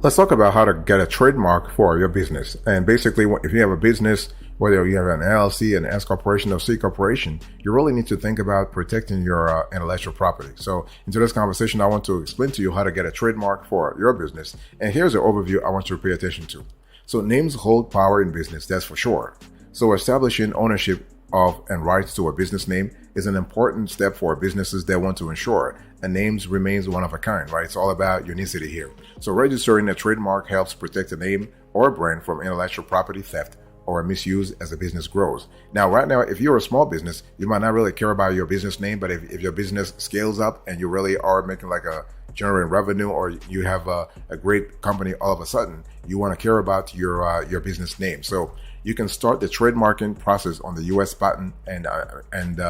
Let's talk about how to get a trademark for your business. And basically, if you have a business, whether you have an LLC, an S corporation, or C corporation, you really need to think about protecting your intellectual property. So, in today's conversation, I want to explain to you how to get a trademark for your business. And here's an overview I want you to pay attention to. So, names hold power in business, that's for sure. So, establishing ownership of and rights to a business name is an important step for businesses that want to ensure a name remains one of a kind, right? It's all about unicity here. So registering a trademark helps protect a name or brand from intellectual property theft or misuse as the business grows. Now, right now, if you're a small business, you might not really care about your business name, but if your business scales up and you really are making like a generating revenue, or you have a great company, all of a sudden, you want to care about your business name. So you can start the trademarking process on the U.S. Patent and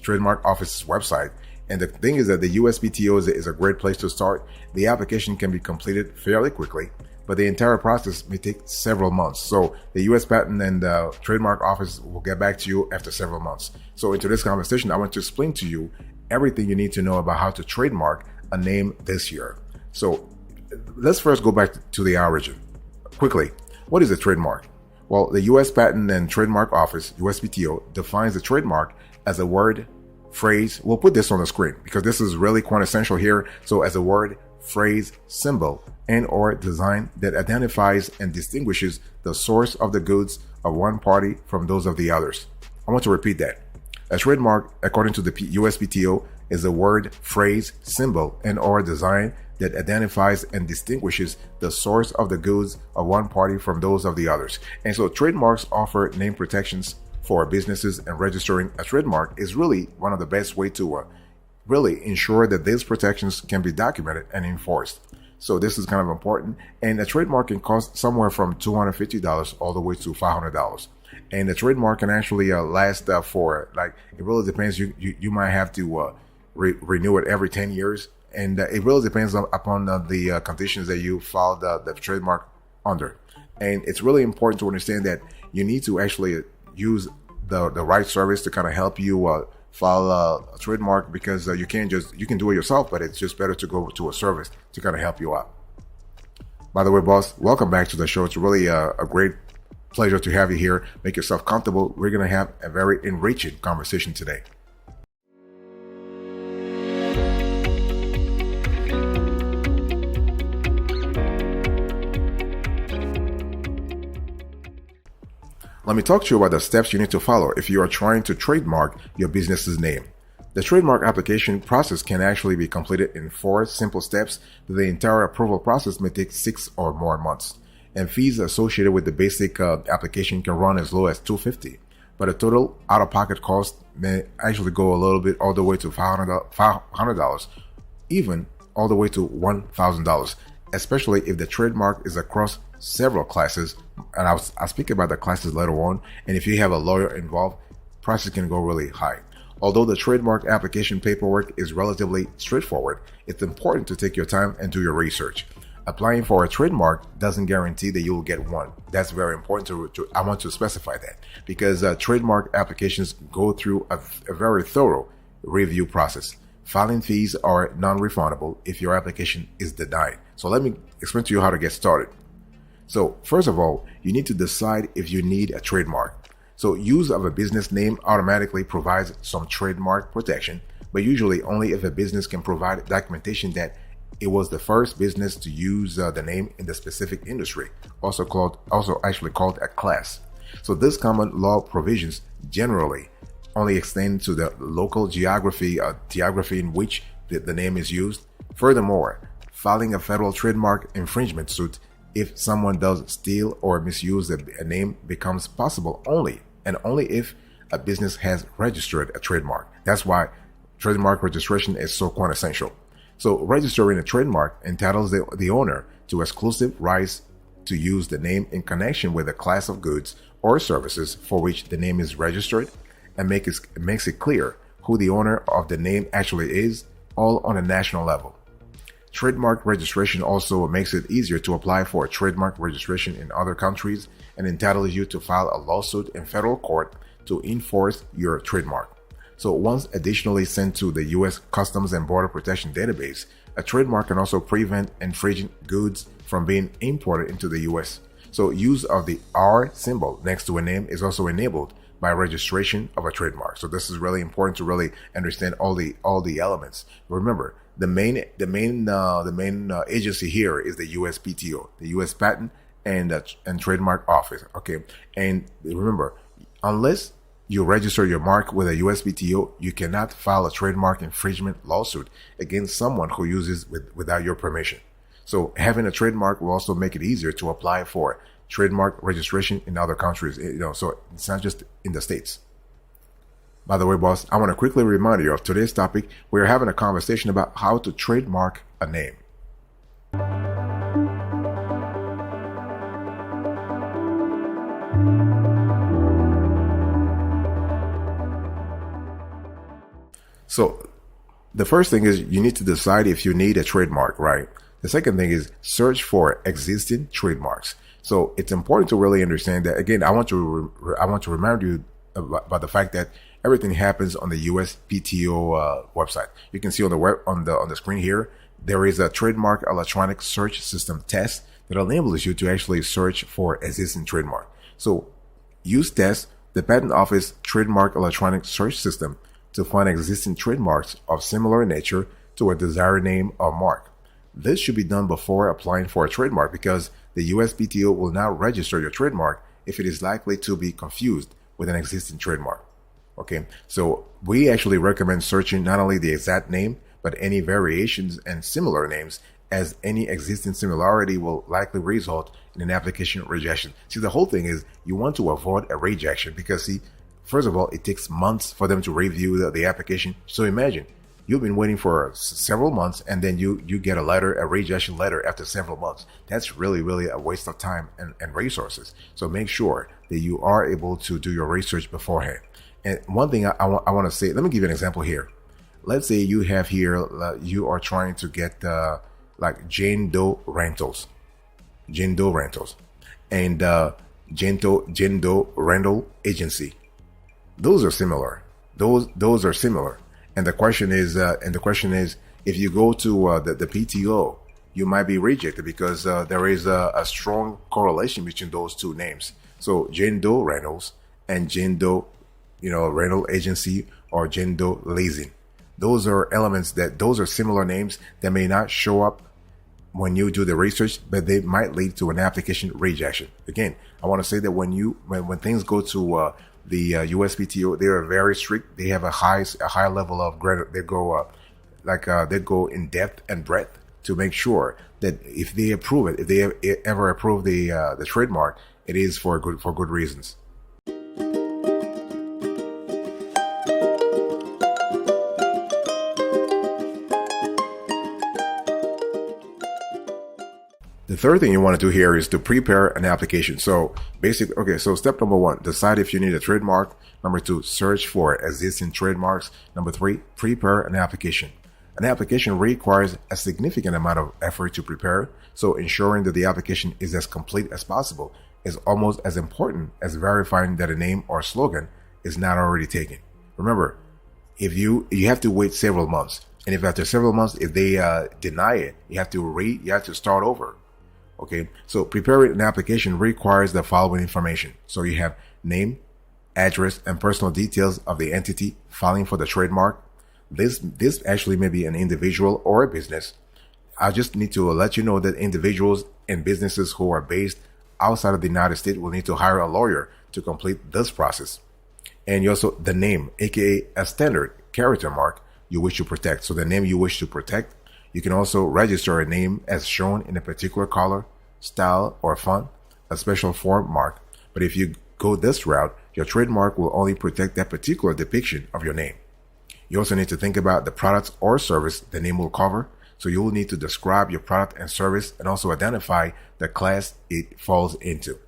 Trademark Office's website. And the thing is that the USPTO is a great place to start. The application can be completed fairly quickly, but the entire process may take several months. So the U.S. Patent and Trademark Office will get back to you after several months. So in today's conversation, I want to explain to you everything you need to know about how to trademark a name this year. So let's first go back to the origin. Quickly, what is a trademark? Well, the U.S. Patent and Trademark Office, USPTO, defines a trademark as a word, phrase. We'll put this on the screen because this is really quintessential here. So as a word, phrase, symbol, and or design that identifies and distinguishes the source of the goods of one party from those of the others. I want to repeat that. A trademark, according to the USPTO, is a word, phrase, symbol, and or design that identifies and distinguishes the source of the goods of one party from those of the others. And so trademarks offer name protections for businesses, and registering a trademark is really one of the best way to really ensure that these protections can be documented and enforced. So this is kind of important. And a trademark can cost somewhere from $250 all the way to $500. And the trademark can actually last for, like, it really depends. You might have to renew it every 10 years. And it really depends upon the conditions that you filed the trademark under. And it's really important to understand that you need to actually use the right service to kind of help you file a trademark, because you can do it yourself, but it's just better to go to a service to kind of help you out. By the way, boss, welcome back to the show. It's really a great pleasure to have you here. Make yourself comfortable. We're going to have a very enriching conversation today. Let me talk to you about the steps you need to follow if you are trying to trademark your business's name. The trademark application process can actually be completed in 4 simple steps, but the entire approval process may take 6 or more months. And fees associated with the basic application can run as low as $250. But a total out-of-pocket cost may actually go a little bit all the way to $500, even all the way to $1,000, especially if the trademark is across several classes. And I'll speak about the classes later on. And if you have a lawyer involved, prices can go really high. Although the trademark application paperwork is relatively straightforward, it's important to take your time and do your research. Applying for a trademark doesn't guarantee that you will get one. That's very important I want to specify that, because trademark applications go through a very thorough review process. Filing fees are non-refundable if your application is denied. So let me explain to you how to get started. So first of all, you need to decide if you need a trademark. So use of a business name automatically provides some trademark protection, but usually only if a business can provide documentation that it was the first business to use the name in the specific industry, also actually called a class. So this common law provisions generally only extend to the local geography in which the name is used. Furthermore, filing a federal trademark infringement suit if someone does steal or misuse a name becomes possible only if a business has registered a trademark. That's why trademark registration is so quintessential. So registering a trademark entitles the owner to exclusive rights to use the name in connection with a class of goods or services for which the name is registered, and makes it clear who the owner of the name actually is, all on a national level. Trademark registration also makes it easier to apply for a trademark registration in other countries and entitles you to file a lawsuit in federal court to enforce your trademark. So once additionally sent to the U.S. Customs and Border Protection database, A trademark can also prevent infringing goods from being imported into the US. So use of the R symbol next to a name is also enabled by registration of a trademark. So this is really important to really understand all the elements. Remember, the main agency here is the USPTO, the US Patent and Trademark Office. Okay, and remember, unless you register your mark with a USPTO, you cannot file a trademark infringement lawsuit against someone who uses without your permission. So having a trademark will also make it easier to apply for trademark registration in other countries. So it's not just in the States. By the way, boss, I want to quickly remind you of today's topic. We're having a conversation about how to trademark a name. So the first thing is you need to decide if you need a trademark, right? The second thing is search for existing trademarks. So it's important to really understand that. Again, I want to remind you about the fact that everything happens on the USPTO website. You can see on the screen here, there is a trademark electronic search system test that enables you to actually search for existing trademark. So use test the Patent Office trademark electronic search system to find existing trademarks of similar nature to a desired name or mark. This should be done before applying for a trademark because the USPTO will not register your trademark if it is likely to be confused with an existing trademark. Okay, so we actually recommend searching not only the exact name, but any variations and similar names, as any existing similarity will likely result in an application rejection. See, the whole thing is you want to avoid a rejection because, see, first of all, it takes months for them to review the application. So imagine you've been waiting for several months and then you get a rejection letter after several months. That's really a waste of time and resources. So make sure that you are able to do your research beforehand. And one thing I want to say, let me give you an example here. Let's say you have here, you are trying to get like Jane Doe Rentals, and Jane Doe Rental Agency. Those are similar. Those are similar. And the question is, if you go to the PTO, you might be rejected because there is a strong correlation between those two names. So Jane Doe Rentals and Jane Doe, rental agency or Jane Doe leasing. Those are those are similar names that may not show up when you do the research, but they might lead to an application rejection. Again, I want to say that when things go to the USPTO, they are very strict. They have a high level of they go in depth and breadth to make sure that if they approve it, if they ever approve the trademark, it is for good reasons. The third thing you want to do here is to prepare an application. So so step number 1, decide if you need a trademark. Number 2, search for existing trademarks. Number 3, prepare an application. An application requires a significant amount of effort to prepare, so ensuring that the application is as complete as possible is almost as important as verifying that a name or slogan is not already taken. Remember, if you have to wait several months, and if after several months, if they deny it, you have to start over. Okay, so preparing an application requires the following information. So you have name, address, and personal details of the entity filing for the trademark. This actually may be an individual or a business. I just need to let you know that individuals and businesses who are based outside of the United States will need to hire a lawyer to complete this process. And you also, the name, aka a standard character mark you wish to protect. So the name you wish to protect. You can also register a name as shown in a particular color, style, or font, a special form mark. But if you go this route, your trademark will only protect that particular depiction of your name. You also need to think about the product or service the name will cover. So you will need to describe your product and service and also identify the class it falls into.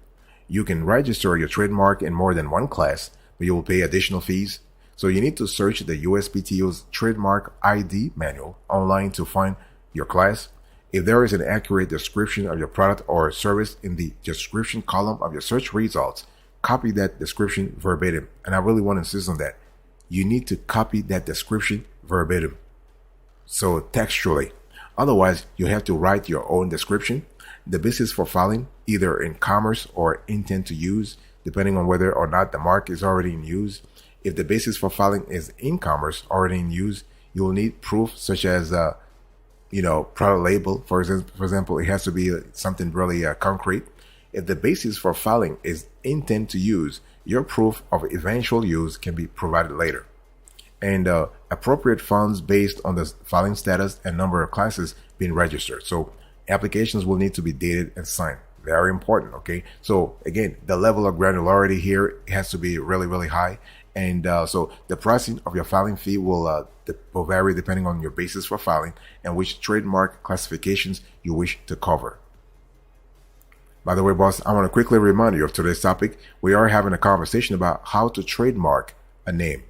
You can register your trademark in more than one class, but you will pay additional fees. So you need to search the USPTO's Trademark ID manual online to find your class. If there is an accurate description of your product or service in the description column of your search results, copy that description verbatim. And I really want to insist on that. You need to copy that description verbatim. So textually. Otherwise, you have to write your own description, the basis for filing, either in commerce or intent to use, depending on whether or not the mark is already in use. If the basis for filing is in commerce, already in use, you will need proof such as product label. For example, it has to be something really concrete. If the basis for filing is intent to use, your proof of eventual use can be provided later. And appropriate funds based on the filing status and number of classes being registered. So applications will need to be dated and signed. Very important. Okay. So again, the level of granularity here has to be really, really high. And so the pricing of your filing fee will vary depending on your basis for filing and which trademark classifications you wish to cover. By the way, boss, I want to quickly remind you of today's topic. We are having a conversation about how to trademark a name.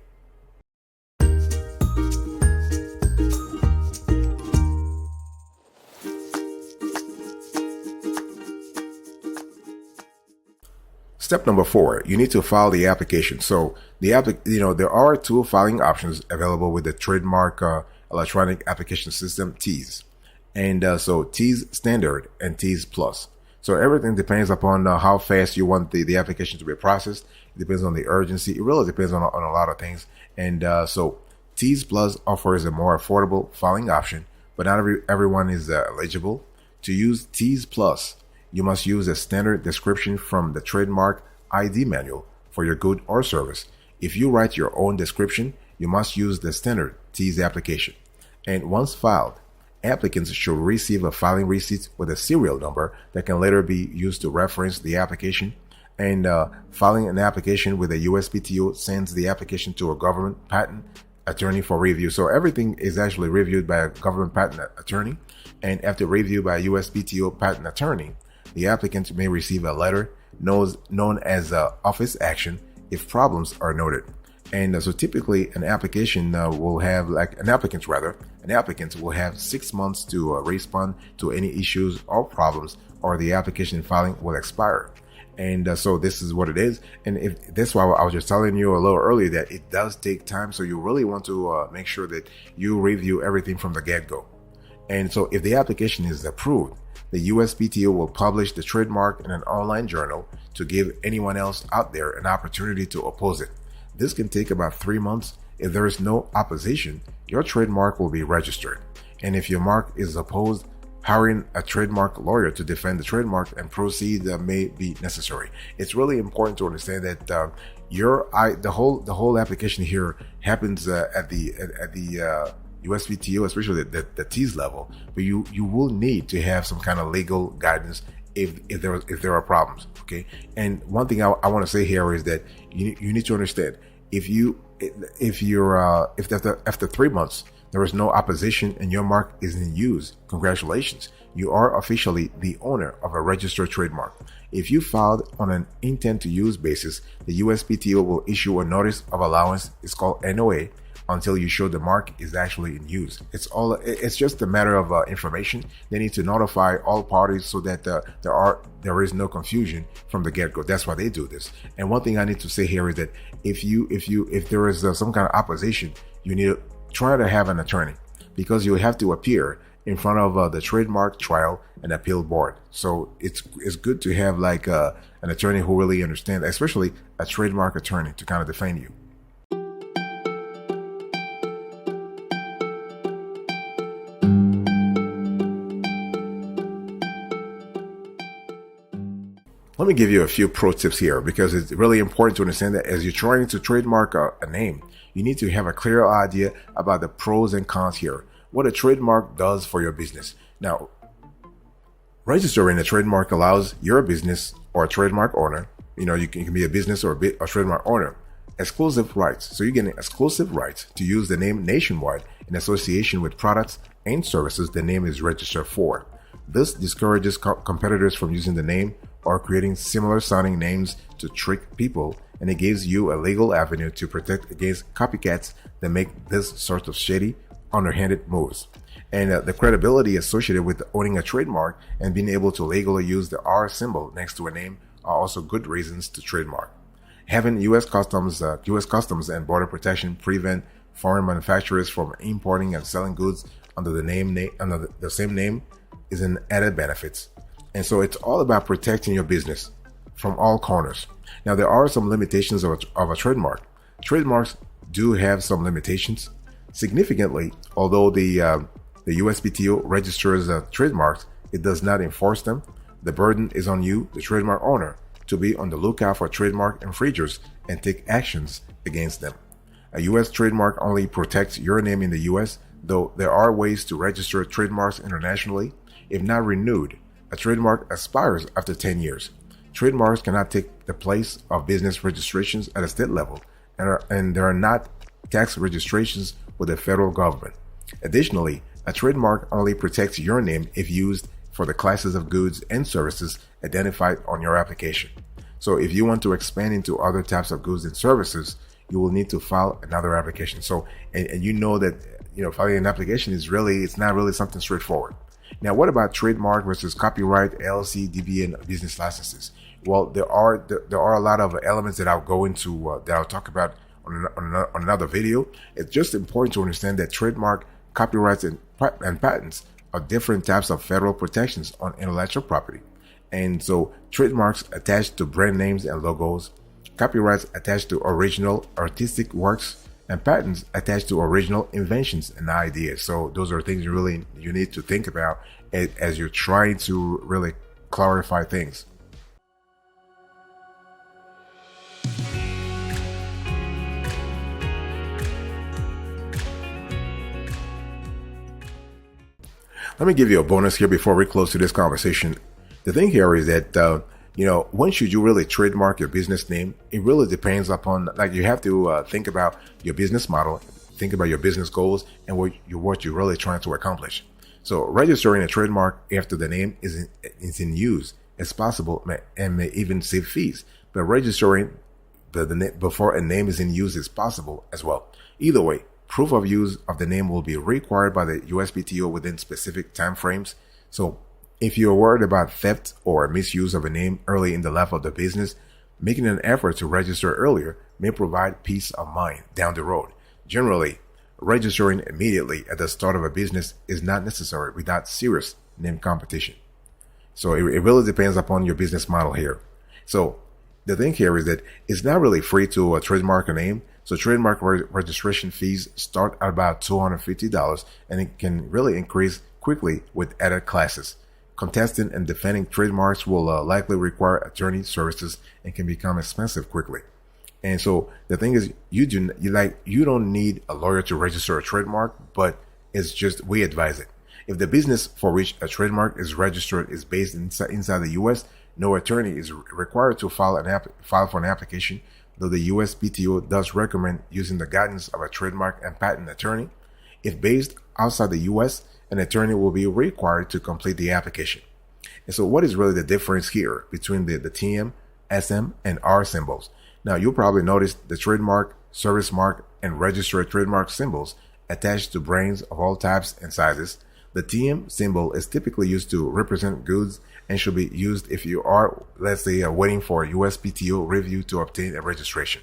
Step number 4, you need to file the application. So there are 2 filing options available with the Trademark Electronic Application System, TEAS. And so TEAS Standard and TEAS Plus. So everything depends upon how fast you want the application to be processed. It depends on the urgency. It really depends on a lot of things. And so TEAS Plus offers a more affordable filing option, but not everyone is eligible. To use TEAS Plus, you must use a standard description from the Trademark ID manual for your good or service. If you write your own description, you must use the standard TEAS application. And once filed, applicants should receive a filing receipt with a serial number that can later be used to reference the application. And filing an application with a USPTO sends the application to a government patent attorney for review. So everything is actually reviewed by a government patent attorney. And after review by a USPTO patent attorney, the applicant may receive a letter known as office action if problems are noted. And so typically an applicant will have 6 months to respond to any issues or problems, or the application filing will expire. And so this is what it is. And that's why I was just telling you a little earlier that it does take time. So you really want to make sure that you review everything from the get-go. And so if the application is approved, the USPTO will publish the trademark in an online journal to give anyone else out there an opportunity to oppose it. This can take about 3 months. If there is no opposition, your trademark will be registered. And if your mark is opposed, hiring a trademark lawyer to defend the trademark and proceed may be necessary. It's really important to understand that the whole application here happens at the USPTO, especially the TEAS level, but you will need to have some kind of legal guidance if there are problems. Okay. And one thing I want to say here is that you need to understand if after 3 months there is no opposition and your mark is in use, congratulations, you are officially the owner of a registered trademark. If you filed on an intent to use basis, the USPTO will issue a notice of allowance. It's called NOA, until you show the mark is actually in use. It's just a matter of information. They need to notify all parties so that there is no confusion from the get-go. That's why they do this. And one thing I need to say here is that if there is some kind of opposition, you need to try to have an attorney, because you have to appear in front of the Trademark Trial and Appeal Board. So it's good to have an attorney who really understands, especially a trademark attorney, to kind of defend you. Let me give you a few pro tips here, because it's really important to understand that as you're trying to trademark a name, you need to have a clear idea about the pros and cons here, what a trademark does for your business. Now, registering a trademark allows your business or a trademark owner, you can be a business or a trademark owner, exclusive rights. So you get exclusive rights to use the name nationwide in association with products and services the name is registered for. This discourages competitors from using the name or creating similar sounding names to trick people, and it gives you a legal avenue to protect against copycats that make this sort of shady, underhanded moves. And the credibility associated with owning a trademark and being able to legally use the R symbol next to a name are also good reasons to trademark. Having U.S. Customs and Border Protection prevent foreign manufacturers from importing and selling goods under the same name is an added benefits. And so it's all about protecting your business from all corners. Now, there are some limitations of a trademark. Trademarks do have some limitations. Significantly, although the USPTO registers trademarks, it does not enforce them. The burden is on you, the trademark owner, to be on the lookout for trademark infringers and take actions against them. A U.S. trademark only protects your name in the U.S., though there are ways to register trademarks internationally. If not renewed, a trademark expires after 10 years. Trademarks cannot take the place of business registrations at a state level, and there are not tax registrations with the federal government. Additionally, a trademark only protects your name if used for the classes of goods and services identified on your application. So if you want to expand into other types of goods and services, you will need to file another application. So, and you know that, filing an application it's not really something straightforward. Now, what about trademark versus copyright, LLC, DBA, and business licenses? Well, there are a lot of elements that I'll go into, that I'll talk about on another video. It's just important to understand that trademark, copyrights, and patents are different types of federal protections on intellectual property. And so trademarks attached to brand names and logos, copyrights attached to original artistic works, and patents attached to original inventions and ideas. So those are things you need to think about as you're trying to really clarify things. Let me give you a bonus here before we close to this conversation. The thing here is that, when should you really trademark your business name? It really depends upon, you have to think about your business model, think about your business goals, and what you're really trying to accomplish. So registering a trademark after the name is in use is possible and may even save fees. But registering before a name is in use is possible as well. Either way, proof of use of the name will be required by the USPTO within specific time frames. So if you're worried about theft or misuse of a name early in the life of the business, making an effort to register earlier may provide peace of mind down the road. Generally, registering immediately at the start of a business is not necessary without serious name competition. So it really depends upon your business model here. So the thing here is that it's not really free to trademark a name. So trademark registration fees start at about $250, and it can really increase quickly with added classes. Contesting and defending trademarks will likely require attorney services and can become expensive quickly. And so the thing is, you don't need a lawyer to register a trademark, but it's just, we advise it. If the business for which a trademark is registered is based inside the U.S., no attorney is required to file for an application, though the USPTO does recommend using the guidance of a trademark and patent attorney. If based outside the U.S., an attorney will be required to complete the application. And so what is really the difference here between the TM, SM, and R symbols? Now, you'll probably notice the trademark, service mark, and registered trademark symbols attached to brands of all types and sizes. The TM symbol is typically used to represent goods and should be used if you are, let's say, waiting for a USPTO review to obtain a registration.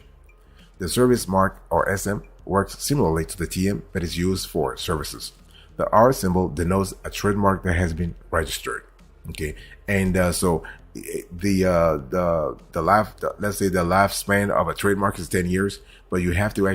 The service mark, or SM, works similarly to the TM, but is used for services. The R symbol denotes a trademark that has been registered. Okay, and so the lifespan of a trademark is 10 years, but you have to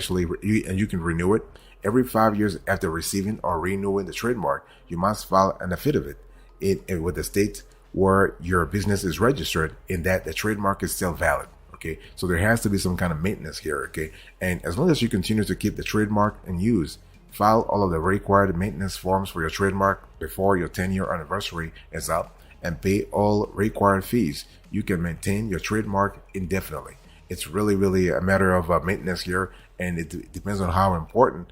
you can renew it every 5 years after receiving or renewing the trademark. You must file an affidavit with the state where your business is registered, in that the trademark is still valid. Okay, so there has to be some kind of maintenance here. Okay, and as long as you continue to keep the trademark in use, file all of the required maintenance forms for your trademark before your 10-year anniversary is up, and pay all required fees, you can maintain your trademark indefinitely. It's really a matter of maintenance here, and it depends on how important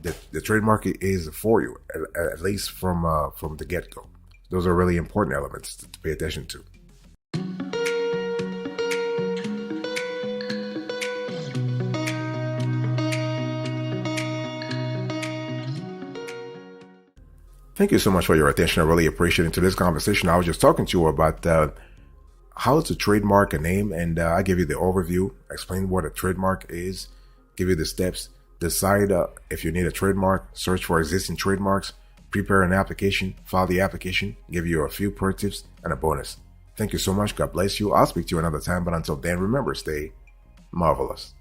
the trademark is for you, at least from the get-go. Those are really important elements to pay attention to. Thank you so much for your attention. I really appreciate it. In today's conversation, I was just talking to you about how to trademark a name, and I give you the overview, explain what a trademark is, give you the steps, decide if you need a trademark, search for existing trademarks, prepare an application, file the application, give you a few pro tips and a bonus. Thank you so much. God bless you. I'll speak to you another time, but until then, remember, stay marvelous.